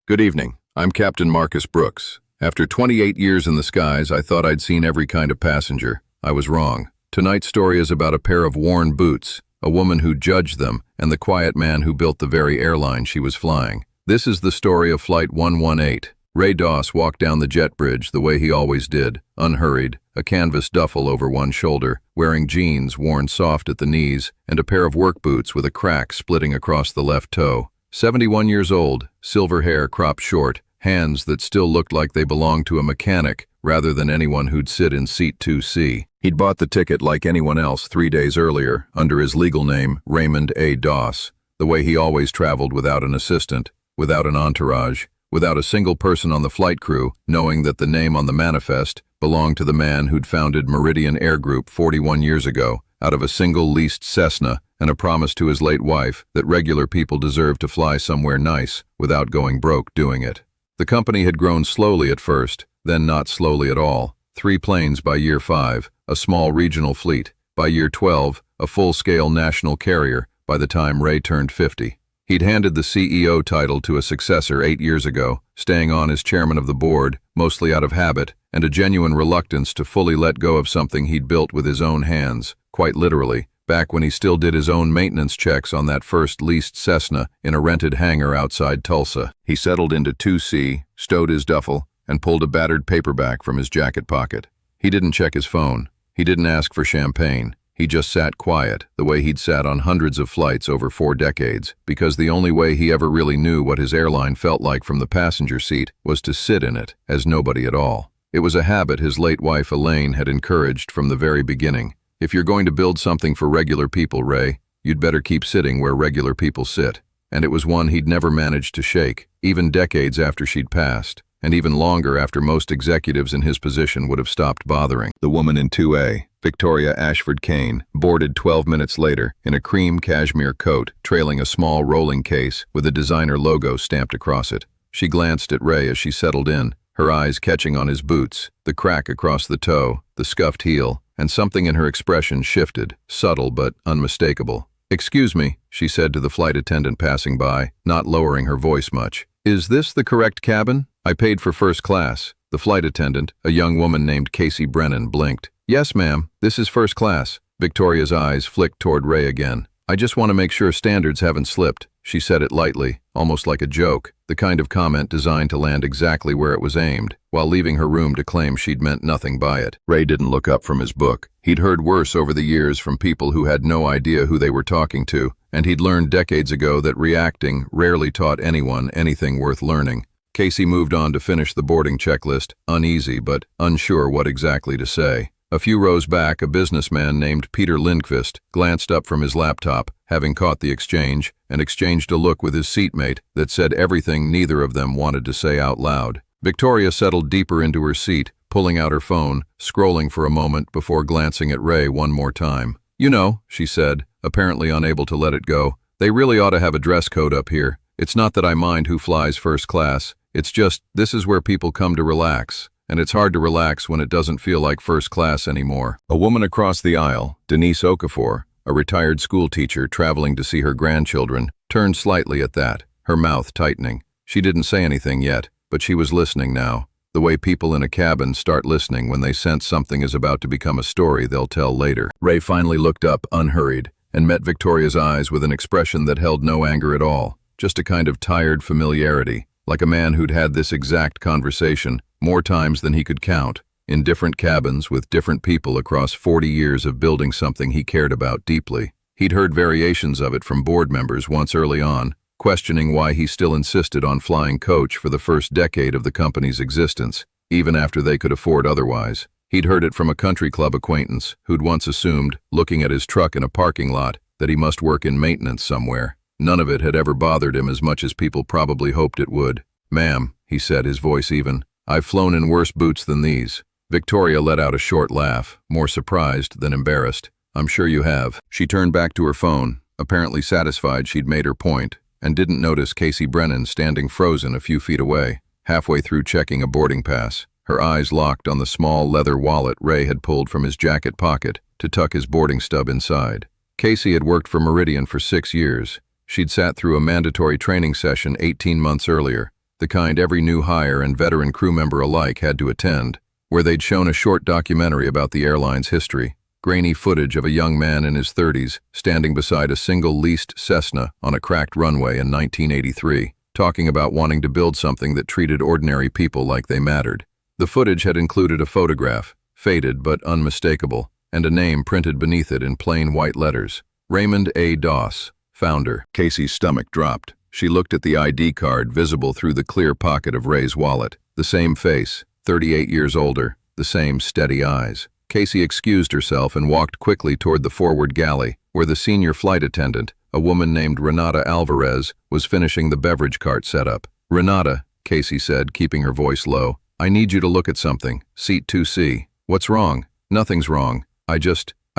Good evening. I'm Captain Marcus Brooks. After 28 years in the skies, I thought I'd seen every kind of passenger. I was wrong. Tonight's story is about a pair of worn boots, a woman who judged them, and the quiet man who built the very airline she was flying. This is the story of Flight 118. Ray Doss walked down the jet bridge the way he always did, unhurried, a canvas duffel over one shoulder, wearing jeans worn soft at the knees, and a pair of work boots with a crack splitting across the left toe. 71 years old, silver hair cropped short, hands that still looked like they belonged to a mechanic rather than anyone who'd sit in seat 2C. He'd bought the ticket like anyone else 3 days earlier, under his legal name, Raymond A. Doss, the way he always traveled without an assistant, without an entourage, without a single person on the flight crew, knowing that the name on the manifest belonged to the man who'd founded Meridian Air Group 41 years ago, out of a single leased Cessna and a promise to his late wife that regular people deserved to fly somewhere nice without going broke doing it. The company had grown slowly at first, then not slowly at all. 3 planes by year 5, a small regional fleet. By year 12, a full-scale national carrier by the time Ray turned 50. He'd handed the CEO title to a successor 8 years ago, staying on as chairman of the board, mostly out of habit, and a genuine reluctance to fully let go of something he'd built with his own hands, quite literally, back when he still did his own maintenance checks on that first leased Cessna in a rented hangar outside Tulsa. He settled into 2C, stowed his duffel, and pulled a battered paperback from his jacket pocket. He didn't check his phone. He didn't ask for champagne. He just sat quiet, the way he'd sat on hundreds of flights over 4 decades, because the only way he ever really knew what his airline felt like from the passenger seat was to sit in it, as nobody at all. It was a habit his late wife Elaine had encouraged from the very beginning. If you're going to build something for regular people, Ray, you'd better keep sitting where regular people sit. And it was one he'd never managed to shake, even decades after she'd passed, and even longer after most executives in his position would have stopped bothering. The woman in 2A, Victoria Ashford Kane, boarded 12 minutes later in a cream cashmere coat trailing a small rolling case with a designer logo stamped across it. She glanced at Ray as she settled in, her eyes catching on his boots, the crack across the toe, the scuffed heel, and something in her expression shifted, subtle but unmistakable. "Excuse me," she said to the flight attendant passing by, not lowering her voice much. "Is this the correct cabin? I paid for first class." The flight attendant, a young woman named Casey Brennan, blinked. "Yes, ma'am, this is first class." Victoria's eyes flicked toward Ray again. "I just want to make sure standards haven't slipped." She said it lightly, almost like a joke, the kind of comment designed to land exactly where it was aimed, while leaving her room to claim she'd meant nothing by it. Ray didn't look up from his book. He'd heard worse over the years from people who had no idea who they were talking to, and he'd learned decades ago that reacting rarely taught anyone anything worth learning. Casey moved on to finish the boarding checklist, uneasy but unsure what exactly to say. A few rows back, a businessman named Peter Lindqvist glanced up from his laptop, having caught the exchange, and exchanged a look with his seatmate that said everything neither of them wanted to say out loud. Victoria settled deeper into her seat, pulling out her phone, scrolling for a moment before glancing at Ray one more time. "You know," she said, apparently unable to let it go, "they really ought to have a dress code up here. It's not that I mind who flies first class. It's just, this is where people come to relax. And it's hard to relax when it doesn't feel like first class anymore." A woman across the aisle, Denise Okafor, a retired school teacher traveling to see her grandchildren, turned slightly at that, her mouth tightening. She didn't say anything yet, but she was listening now, the way people in a cabin start listening when they sense something is about to become a story they'll tell later. Ray finally looked up, unhurried, and met Victoria's eyes with an expression that held no anger at all, just a kind of tired familiarity, like a man who'd had this exact conversation more times than he could count, in different cabins with different people across 40 years of building something he cared about deeply. He'd heard variations of it from board members once early on, questioning why he still insisted on flying coach for the first decade of the company's existence, even after they could afford otherwise. He'd heard it from a country club acquaintance who'd once assumed, looking at his truck in a parking lot, that he must work in maintenance somewhere. None of it had ever bothered him as much as people probably hoped it would. "Ma'am," he said, his voice even, "I've flown in worse boots than these." Victoria let out a short laugh, more surprised than embarrassed. "I'm sure you have." She turned back to her phone, apparently satisfied she'd made her point, and didn't notice Casey Brennan standing frozen a few feet away, halfway through checking a boarding pass, her eyes locked on the small leather wallet Ray had pulled from his jacket pocket to tuck his boarding stub inside. Casey had worked for Meridian for 6 years. She'd sat through a mandatory training session 18 months earlier, the kind every new hire and veteran crew member alike had to attend, where they'd shown a short documentary about the airline's history, grainy footage of a young man in his 30s standing beside a single leased Cessna on a cracked runway in 1983, talking about wanting to build something that treated ordinary people like they mattered. The footage had included a photograph, faded but unmistakable, and a name printed beneath it in plain white letters. Raymond A. Doss, founder. Casey's stomach dropped. She looked at the ID card visible through the clear pocket of Ray's wallet. The same face, 38 years older, the same steady eyes. Casey excused herself and walked quickly toward the forward galley, where the senior flight attendant, a woman named Renata Alvarez, was finishing the beverage cart setup. "Renata," Casey said, keeping her voice low, "I need you to look at something. Seat 2C. What's wrong?" "Nothing's wrong. I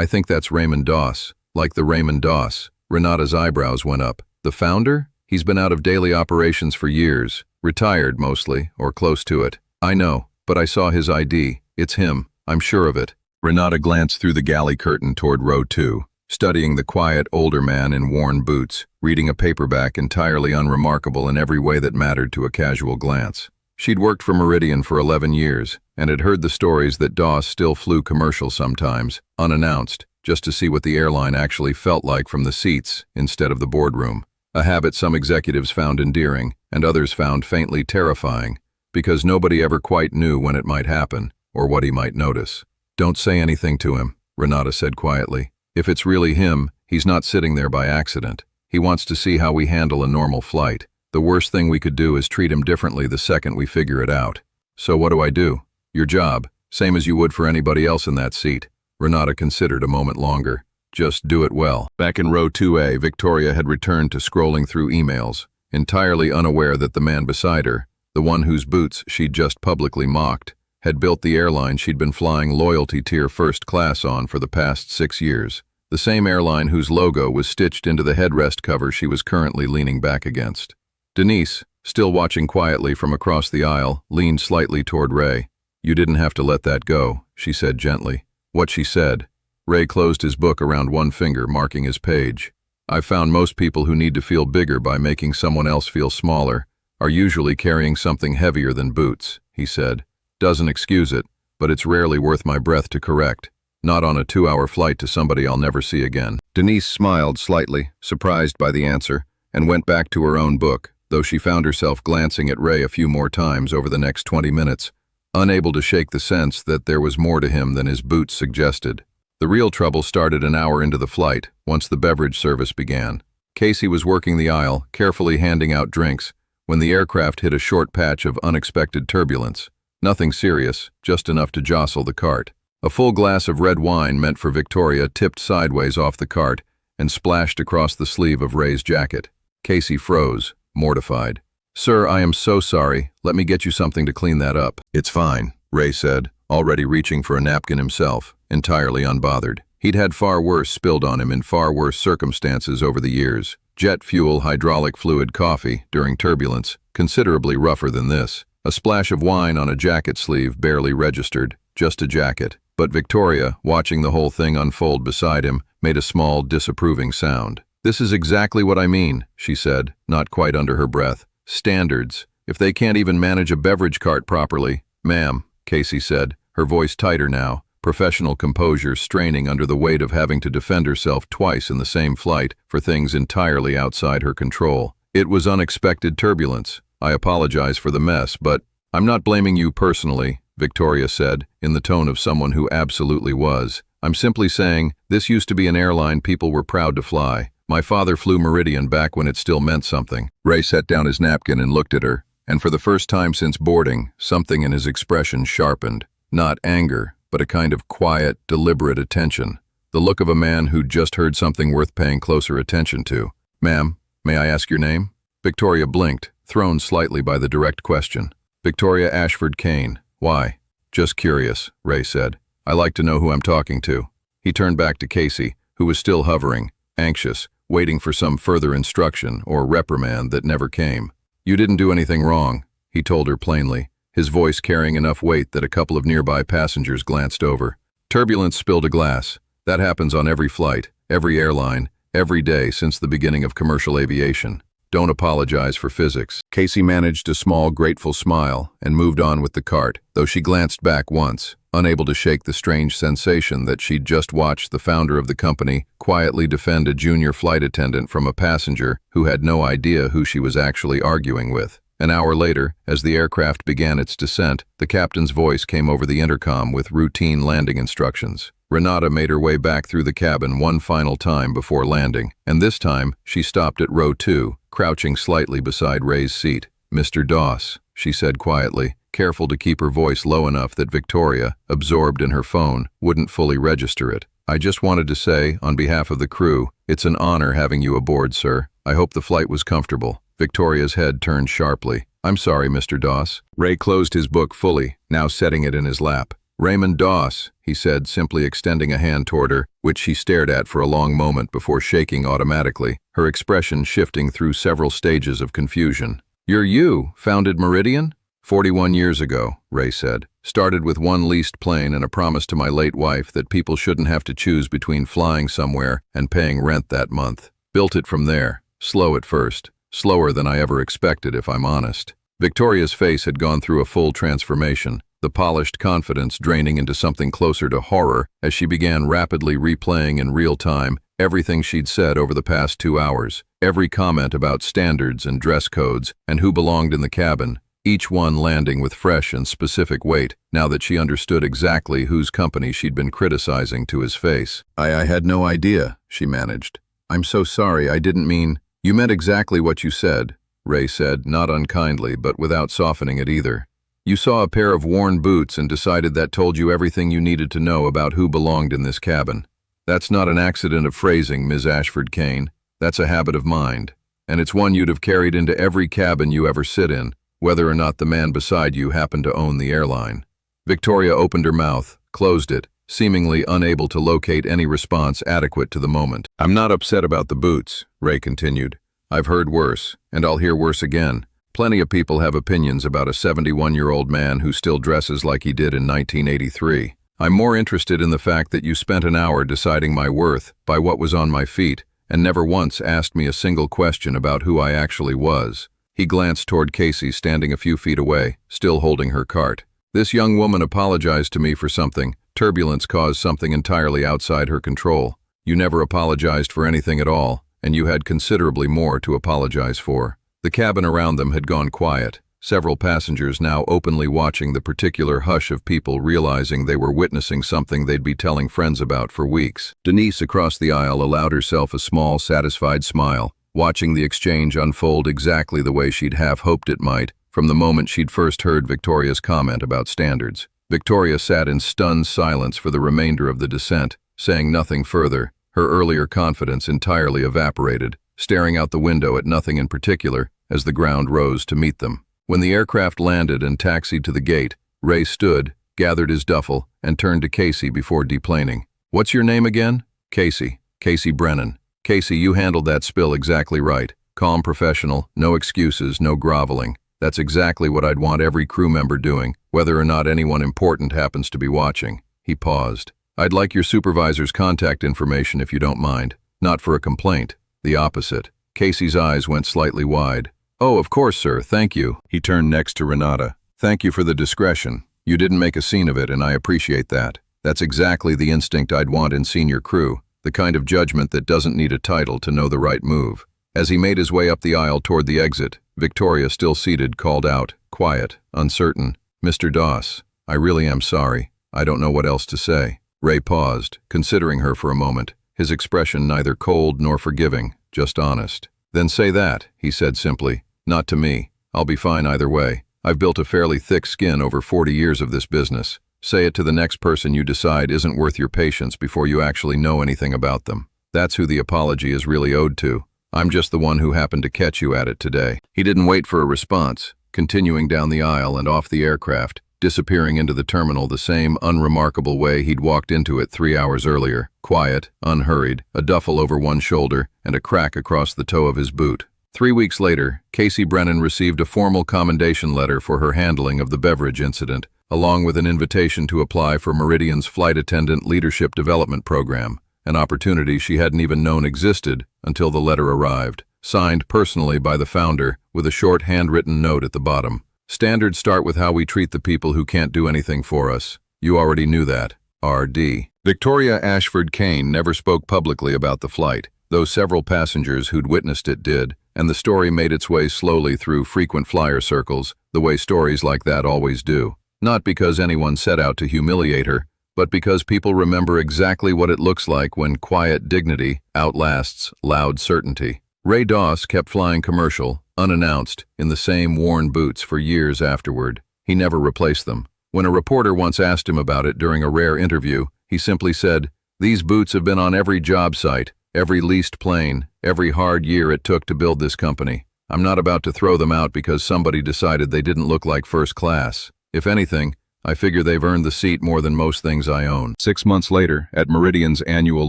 think that's Raymond Doss." "Like the Raymond Doss." Renata's eyebrows went up. "The founder? He's been out of daily operations for years. Retired, mostly, or close to it." "I know, but I saw his ID. It's him. I'm sure of it." Renata glanced through the galley curtain toward row 2, studying the quiet, older man in worn boots, reading a paperback entirely unremarkable in every way that mattered to a casual glance. She'd worked for Meridian for 11 years, and had heard the stories that Doss still flew commercial sometimes, unannounced, just to see what the airline actually felt like from the seats instead of the boardroom. A habit some executives found endearing, and others found faintly terrifying, because nobody ever quite knew when it might happen, or what he might notice. "Don't say anything to him," Renata said quietly. "If it's really him, he's not sitting there by accident. He wants to see how we handle a normal flight. The worst thing we could do is treat him differently the second we figure it out." "So what do I do?" "Your job, same as you would for anybody else in that seat." Renata considered a moment longer. "Just do it well." Back in row 2A, Victoria had returned to scrolling through emails, entirely unaware that the man beside her, the one whose boots she'd just publicly mocked, had built the airline she'd been flying loyalty tier first class on for the past 6 years. The same airline whose logo was stitched into the headrest cover she was currently leaning back against. Denise, still watching quietly from across the aisle, leaned slightly toward Ray. "You didn't have to let that go," she said gently. What she said. Ray closed his book around one finger, marking his page. "I've found most people who need to feel bigger by making someone else feel smaller are usually carrying something heavier than boots," he said. "Doesn't excuse it, but it's rarely worth my breath to correct. Not on a 2-hour flight to somebody I'll never see again." Denise smiled slightly, surprised by the answer, and went back to her own book, though she found herself glancing at Ray a few more times over the next 20 minutes, unable to shake the sense that there was more to him than his boots suggested. The real trouble started an hour into the flight, once the beverage service began. Casey was working the aisle, carefully handing out drinks, when the aircraft hit a short patch of unexpected turbulence. Nothing serious, just enough to jostle the cart. A full glass of red wine meant for Victoria tipped sideways off the cart and splashed across the sleeve of Ray's jacket. Casey froze, mortified. "Sir, I am so sorry. Let me get you something to clean that up." "It's fine," Ray said, already reaching for a napkin himself, entirely unbothered. He'd had far worse spilled on him in far worse circumstances over the years. Jet fuel, hydraulic fluid, coffee, during turbulence, considerably rougher than this. A splash of wine on a jacket sleeve barely registered, just a jacket. But Victoria, watching the whole thing unfold beside him, made a small, disapproving sound. "This is exactly what I mean," she said, not quite under her breath. "Standards. If they can't even manage a beverage cart properly." "Ma'am," Casey said, her voice tighter now, professional composure straining under the weight of having to defend herself twice in the same flight for things entirely outside her control. "It was unexpected turbulence. I apologize for the mess, but—" "I'm not blaming you personally," Victoria said, in the tone of someone who absolutely was. "I'm simply saying, this used to be an airline people were proud to fly. My father flew Meridian back when it still meant something." Ray set down his napkin and looked at her, and for the first time since boarding, something in his expression sharpened. Not anger, but a kind of quiet, deliberate attention. The look of a man who'd just heard something worth paying closer attention to. "Ma'am, may I ask your name?" Victoria blinked, thrown slightly by the direct question. "Victoria Ashford Kane. Why?" "Just curious," Ray said. "I like to know who I'm talking to." He turned back to Casey, who was still hovering, anxious, waiting for some further instruction or reprimand that never came. "You didn't do anything wrong," he told her plainly, his voice carrying enough weight that a couple of nearby passengers glanced over. "Turbulence spilled a glass. That happens on every flight, every airline, every day since the beginning of commercial aviation. Don't apologize for physics. Casey managed a small, grateful smile and moved on with the cart, though she glanced back once, unable to shake the strange sensation that she'd just watched the founder of the company quietly defend a junior flight attendant from a passenger who had no idea who she was actually arguing with. An hour later, as the aircraft began its descent, the captain's voice came over the intercom with routine landing instructions. Renata made her way back through the cabin one final time before landing, and this time she stopped at row 2, crouching slightly beside Ray's seat. "Mr. Doss," she said quietly, careful to keep her voice low enough that Victoria, absorbed in her phone, wouldn't fully register it. "I just wanted to say, on behalf of the crew, it's an honor having you aboard, sir. I hope the flight was comfortable." Victoria's head turned sharply. "I'm sorry, Mr. Doss." Ray closed his book fully, now setting it in his lap. "Raymond Doss," he said, simply extending a hand toward her, which she stared at for a long moment before shaking automatically, her expression shifting through several stages of confusion. "You're you, founded Meridian?" 41 years ago, Ray said. "Started with one leased plane and a promise to my late wife that people shouldn't have to choose between flying somewhere and paying rent that month. Built it from there, slow at first. Slower than I ever expected, if I'm honest." Victoria's face had gone through a full transformation, the polished confidence draining into something closer to horror as she began rapidly replaying in real time everything she'd said over the past 2 hours, every comment about standards and dress codes and who belonged in the cabin, each one landing with fresh and specific weight now that she understood exactly whose company she'd been criticizing to his face. I had no idea," she managed. "I'm so sorry, I didn't mean—" "You meant exactly what you said," Ray said, not unkindly but without softening it either. "You saw a pair of worn boots and decided that told you everything you needed to know about who belonged in this cabin. That's not an accident of phrasing, Ms. Ashford Kane. That's a habit of mind. And it's one you'd have carried into every cabin you ever sit in, whether or not the man beside you happened to own the airline." Victoria opened her mouth, closed it, seemingly unable to locate any response adequate to the moment. "I'm not upset about the boots," Ray continued. "I've heard worse, and I'll hear worse again. Plenty of people have opinions about a 71-year-old man who still dresses like he did in 1983. I'm more interested in the fact that you spent an hour deciding my worth by what was on my feet and never once asked me a single question about who I actually was." He glanced toward Casey standing a few feet away, still holding her cart. "This young woman apologized to me for something. Turbulence caused something entirely outside her control. You never apologized for anything at all, and you had considerably more to apologize for." The cabin around them had gone quiet, several passengers now openly watching the particular hush of people realizing they were witnessing something they'd be telling friends about for weeks. Denise across the aisle allowed herself a small, satisfied smile, watching the exchange unfold exactly the way she'd half hoped it might from the moment she'd first heard Victoria's comment about standards. Victoria sat in stunned silence for the remainder of the descent, saying nothing further, her earlier confidence entirely evaporated, staring out the window at nothing in particular as the ground rose to meet them. When the aircraft landed and taxied to the gate, Ray stood, gathered his duffel, and turned to Casey before deplaning. "What's your name again?" "Casey. Casey Brennan." "Casey, you handled that spill exactly right. Calm, professional, no excuses, no groveling. That's exactly what I'd want every crew member doing, whether or not anyone important happens to be watching." He paused. "I'd like your supervisor's contact information if you don't mind. Not for a complaint. The opposite." Casey's eyes went slightly wide. "Oh, of course, sir, thank you." He turned next to Renata. "Thank you for the discretion. You didn't make a scene of it, and I appreciate that. That's exactly the instinct I'd want in senior crew, the kind of judgment that doesn't need a title to know the right move." As he made his way up the aisle toward the exit, Victoria, still seated, called out, quiet, uncertain, "Mr. Doss, I really am sorry. I don't know what else to say." Ray paused, considering her for a moment, his expression neither cold nor forgiving, just honest. "Then say that," he said simply. "Not to me. I'll be fine either way. I've built a fairly thick skin over 40 years of this business. Say it to the next person you decide isn't worth your patience before you actually know anything about them. That's who the apology is really owed to. I'm just the one who happened to catch you at it today." He didn't wait for a response, continuing down the aisle and off the aircraft, disappearing into the terminal the same unremarkable way he'd walked into it 3 hours earlier, quiet, unhurried, a duffel over one shoulder, and a crack across the toe of his boot. 3 weeks later, Casey Brennan received a formal commendation letter for her handling of the beverage incident, along with an invitation to apply for Meridian's Flight Attendant Leadership Development Program, an opportunity she hadn't even known existed until the letter arrived. signed personally by the founder, with a short handwritten note at the bottom. Standards start with how we treat the people who can't do anything for us. You already knew that. R.D. Victoria Ashford Kane never spoke publicly about the flight, though several passengers who'd witnessed it did, and the story made its way slowly through frequent flyer circles, the way stories like that always do. Not because anyone set out to humiliate her, but because people remember exactly what it looks like when quiet dignity outlasts loud certainty. Ray Doss kept flying commercial, unannounced, in the same worn boots for years afterward. He never replaced them. When a reporter once asked him about it during a rare interview, he simply said, "These boots have been on every job site, every leased plane, every hard year it took to build this company. I'm not about to throw them out because somebody decided they didn't look like first class. If anything, I figure they've earned the seat more than most things I own." 6 months later, at Meridian's annual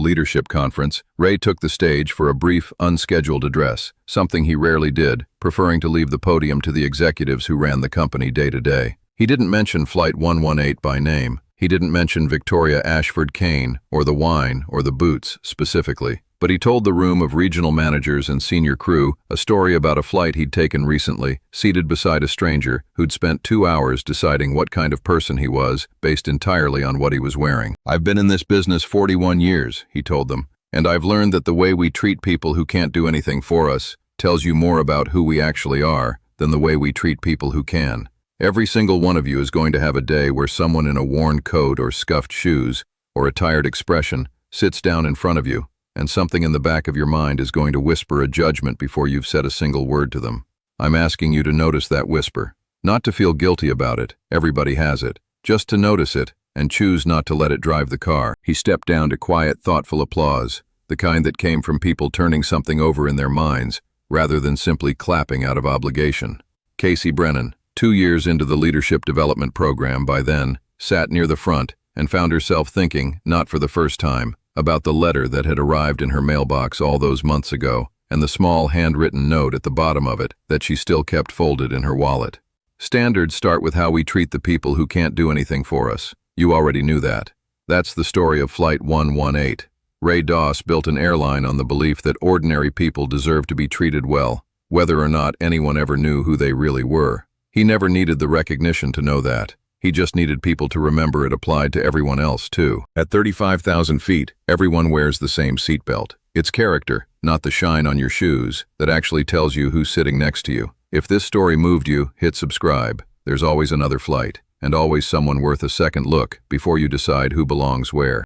leadership conference, Ray took the stage for a brief, unscheduled address, something he rarely did, preferring to leave the podium to the executives who ran the company day to day. He didn't mention Flight 118 by name. He didn't mention Victoria Ashford Kane, or the wine, or the boots, specifically. But he told the room of regional managers and senior crew a story about a flight he'd taken recently, seated beside a stranger who'd spent 2 hours deciding what kind of person he was, based entirely on what he was wearing. "I've been in this business 41 years, he told them, "and I've learned that the way we treat people who can't do anything for us tells you more about who we actually are than the way we treat people who can. Every single one of you is going to have a day where someone in a worn coat or scuffed shoes, or a tired expression, sits down in front of you, and something in the back of your mind is going to whisper a judgment before you've said a single word to them. I'm asking you to notice that whisper. Not to feel guilty about it, everybody has it, just to notice it, and choose not to let it drive the car." He stepped down to quiet, thoughtful applause, the kind that came from people turning something over in their minds, rather than simply clapping out of obligation. Casey Brennan, 2 years into the leadership development program by then, sat near the front and found herself thinking, not for the first time, about the letter that had arrived in her mailbox all those months ago, and the small handwritten note at the bottom of it that she still kept folded in her wallet. Standards start with how we treat the people who can't do anything for us. You already knew that. That's the story of Flight 118. Ray Doss built an airline on the belief that ordinary people deserve to be treated well, whether or not anyone ever knew who they really were. He never needed the recognition to know that. He just needed people to remember it applied to everyone else, too. At 35,000 feet, everyone wears the same seatbelt. It's character, not the shine on your shoes, that actually tells you who's sitting next to you. If this story moved you, hit subscribe. There's always another flight, and always someone worth a second look before you decide who belongs where.